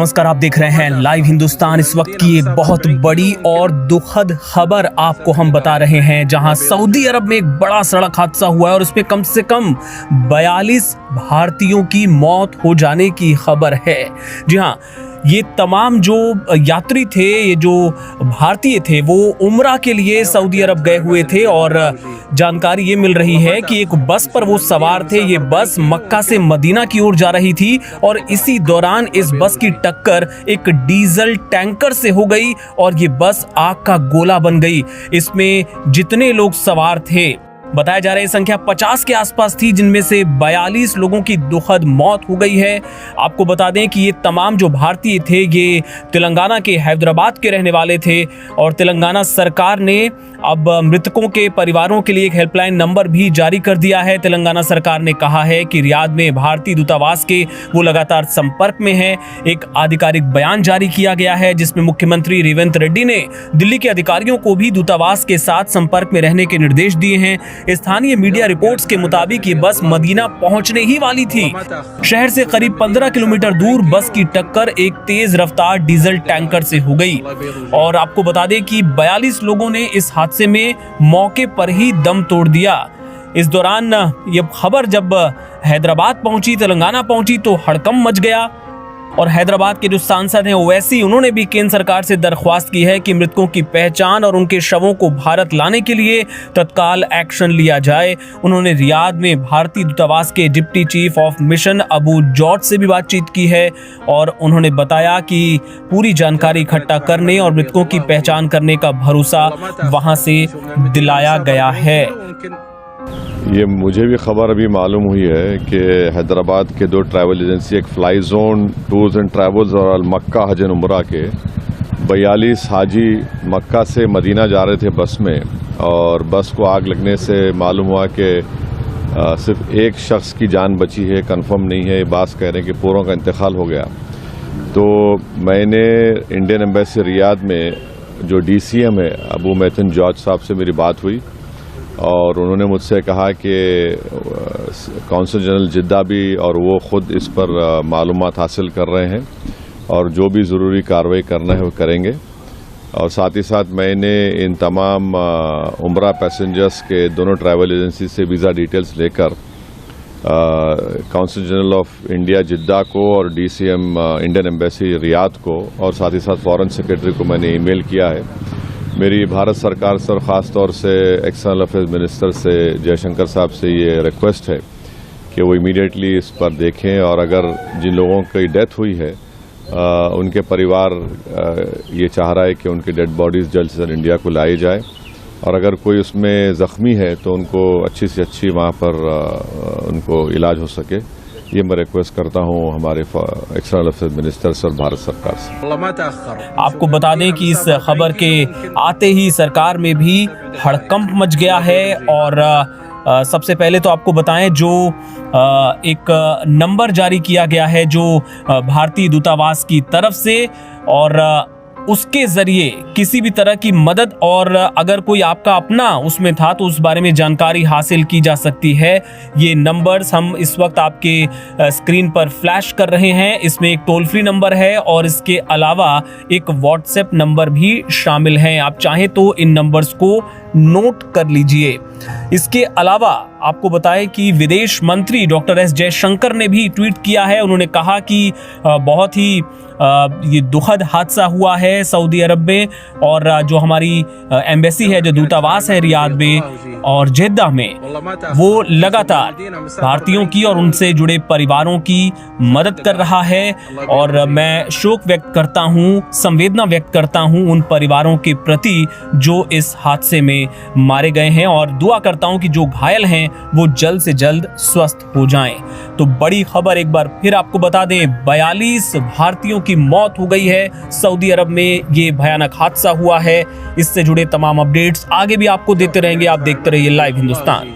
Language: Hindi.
नमस्कार, आप देख रहे हैं लाइव हिंदुस्तान। इस वक्त की एक बहुत बड़ी और दुखद खबर आपको हम बता रहे हैं, जहां सऊदी अरब में एक बड़ा सड़क हादसा हुआ है और उसमें कम से कम 42 भारतीयों की मौत हो जाने की खबर है। जी हां, ये तमाम जो यात्री थे, ये जो भारतीय थे, वो उम्रा के लिए सऊदी अरब गए हुए थे और जानकारी ये मिल रही है कि एक बस पर वो सवार थे। ये बस मक्का से मदीना की ओर जा रही थी और इसी दौरान इस बस की टक्कर एक डीजल टैंकर से हो गई और ये बस आग का गोला बन गई। इसमें जितने लोग सवार थे, बताया जा रहा है संख्या 50 के आसपास थी, जिनमें से 42 लोगों की दुखद मौत हो गई है। आपको बता दें कि ये तमाम जो भारतीय थे, ये तेलंगाना के हैदराबाद के रहने वाले थे और तेलंगाना सरकार ने अब मृतकों के परिवारों के लिए एक हेल्पलाइन नंबर भी जारी कर दिया है। तेलंगाना सरकार ने कहा है कि रियाद में भारतीय दूतावास के वो लगातार संपर्क में है। एक आधिकारिक बयान जारी किया गया है जिसमें मुख्यमंत्री रेवंत रेड्डी ने दिल्ली के अधिकारियों को भी दूतावास के साथ संपर्क में रहने के निर्देश दिए हैं। स्थानीय मीडिया रिपोर्ट्स के मुताबिक ये बस मदीना पहुंचने ही वाली थी। शहर से करीब 15 किलोमीटर दूर बस की टक्कर एक तेज रफ्तार डीजल टैंकर से हो गई और आपको बता दें कि 42 लोगों ने इस हादसे में मौके पर ही दम तोड़ दिया। इस दौरान ये खबर जब हैदराबाद पहुंची, तेलंगाना पहुंची, तो हड़कंप मच गया और हैदराबाद के जो सांसद हैं ओवैसी, उन्होंने भी केंद्र सरकार से दरख्वास्त की है कि मृतकों की पहचान और उनके शवों को भारत लाने के लिए तत्काल एक्शन लिया जाए। उन्होंने रियाद में भारतीय दूतावास के deputy chief of mission Abu George से भी बातचीत की है और उन्होंने बताया कि पूरी जानकारी इकट्ठा करने और मृतकों की पहचान करने का भरोसा वहां से दिलाया गया है। ये मुझे भी खबर अभी मालूम हुई है कि हैदराबाद के 2 ट्रैवल एजेंसी, एक fly zone tours and travels और अल मक्का हज एंड उम्रा के 42 हाजी मक्का से मदीना जा रहे थे बस में और बस को आग लगने से मालूम हुआ कि सिर्फ एक शख्स की जान बची है। कंफर्म नहीं है, ये बात कह रहे हैं कि पूरों का इंतकाल हो गया। तो मैंने इंडियन एम्बेसी रियाद में जो DCM है अबू मैथन जॉर्ज साहब से मेरी बात हुई और उन्होंने मुझसे कहा कि कौंसल जनरल जिद्दा भी और वो ख़ुद इस पर मालूमात हासिल कर रहे हैं और जो भी ज़रूरी कार्रवाई करना है वो करेंगे। और साथ ही साथ मैंने इन तमाम उम्रा पैसेंजर्स के दोनों ट्रैवल एजेंसी से वीज़ा डिटेल्स लेकर कौंसल जनरल ऑफ इंडिया जिद्दा को और DCM इंडियन एम्बेसी रियाद को और साथ ही साथ फॉरेन सेक्रेटरी को मैंने ईमेल किया है। मेरी भारत सरकार से और ख़ास तौर से एक्सटर्नल अफेयर्स मिनिस्टर से जयशंकर साहब से ये रिक्वेस्ट है कि वो इमीडिएटली इस पर देखें और अगर जिन लोगों की डेथ हुई है उनके परिवार ये चाह रहा है कि उनकी डेड बॉडीज़ जल्द से जल्द इंडिया को लाई जाए और अगर कोई उसमें ज़ख्मी है तो उनको अच्छी से अच्छी वहाँ पर उनको इलाज हो सके। ये मैं रिक्वेस्ट करता हूँ हमारे एक्सटर्नल अफेयर्स मिनिस्टर से और भारत सरकार से। आपको बता दें कि इस खबर के आते ही सरकार में भी हड़कंप मच गया है और सबसे पहले तो आपको बताएं, जो एक नंबर जारी किया गया है जो भारतीय दूतावास की तरफ से और उसके जरिए किसी भी तरह की मदद और अगर कोई आपका अपना उसमें था तो उस बारे में जानकारी हासिल की जा सकती है। ये नंबर्स हम इस वक्त आपके स्क्रीन पर फ्लैश कर रहे हैं। इसमें एक टोल फ्री नंबर है और इसके अलावा एक व्हाट्सएप नंबर भी शामिल है। आप चाहें तो इन नंबर्स को नोट कर लीजिए। इसके अलावा आपको बताएं कि विदेश मंत्री डॉक्टर एस जयशंकर ने भी ट्वीट किया है। उन्होंने कहा कि बहुत ही ये दुखद हादसा हुआ है सऊदी अरब में और जो हमारी एम्बेसी है, जो दूतावास है रियाद में और जेद्दा में, वो लगातार भारतीयों की और उनसे जुड़े परिवारों की मदद कर रहा है और मैं शोक व्यक्त करता हूँ, संवेदना व्यक्त करता हूँ उन परिवारों के प्रति जो इस हादसे में मारे गए हैं और दुआ करता हूँ कि जो घायल हैं वो जल्द से जल्द स्वस्थ हो जाएं। तो बड़ी खबर एक बार फिर आपको बता दें, 42 भारतीयों की मौत हो गई है सऊदी अरब में। ये भयानक हादसा हुआ है। इससे जुड़े तमाम अपडेट्स आगे भी आपको देते रहेंगे। आप देखते रहिए लाइव हिंदुस्तान।